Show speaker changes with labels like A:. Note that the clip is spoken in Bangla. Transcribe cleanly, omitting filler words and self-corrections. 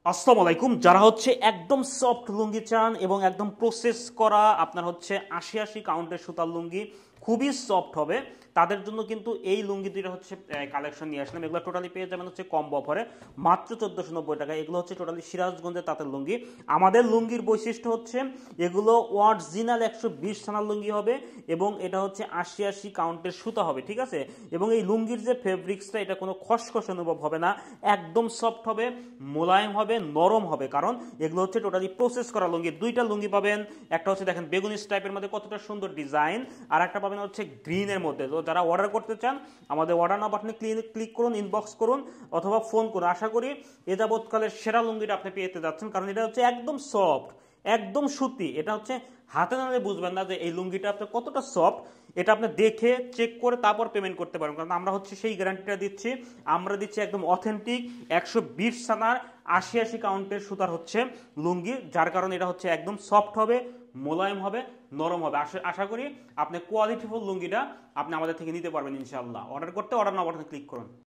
A: আসসালামু আলাইকুম। যারা হচ্ছে একদম সফট লুঙ্গি চান এবং একদম প্রসেস করা আপনার হচ্ছে ৮০ কাউন্টের সুতার লুঙ্গি খুবই সফট হবে, তাদের জন্য কিন্তু এই লুঙ্গি দুইটা হচ্ছে কালেকশন নিয়ে আসলাম। এগুলো টোটালি পেয়ে যাবেন হচ্ছে কম্বো অফারে মাত্র ১৪৯০ টাকা। এগুলো হচ্ছে টোটালি সিরাজগঞ্জের তাঁতের লুঙ্গি। আমাদের লুঙ্গির বৈশিষ্ট্য হচ্ছে এগুলো অরিজিনাল ১২০ থানার লুঙ্গি হবে এবং এটা হচ্ছে ৮০ কাউন্টের সুতা হবে, ঠিক আছে। এবং এই লুঙ্গির যে ফেব্রিক্সটা, এটা কোনো খসখস অনুভব হবে না, একদম সফট হবে, মোলায়েম হবে, নরম হবে, কারণ এগুলো হচ্ছে টোটালি প্রসেস করা লুঙ্গি। দুইটা লুঙ্গি পাবেন, একটা হচ্ছে দেখেন বেগুনি টাইপের মধ্যে কতটা সুন্দর ডিজাইন, আর একটা পাবেন হচ্ছে গ্রিনের মধ্যে। তো যারা অর্ডার করতে চান আমাদের অর্ডার নাও বাটনে ক্লিক করুন, ইনবক্স করুন অথবা ফোন করুন। আশা করি এ যাবৎকালের সেরা লুঙ্গিটা আপনি পেতে যাচ্ছেন, কারণ এটা হচ্ছে একদম সফট, একদম সুতি। এটা হচ্ছে হাতে নাড়লে বুঝবেন না যে এই লুঙ্গিটা আপনার কতটা সফট। এটা আপনি দেখে চেক করে তারপর পেমেন্ট করতে পারবেন, কারণ আমরা হচ্ছে সেই গ্যারান্টিটা দিচ্ছি। আমরা দিচ্ছি একদম অথেন্টিক ১২০ সানার ৮০ কাউন্টের সুতার হচ্ছে লুঙ্গি, যার কারণে এটা হচ্ছে একদম সফট হবে, মোলায়েম হবে, নরম হবে। আশা করি আপনি কোয়ালিটিফুল লুঙ্গিটা আপনি আমাদের থেকে নিতে পারবেন ইনশাআল্লাহ। অর্ডার করতে অর্ডার নাও বাটনে ক্লিক করুন।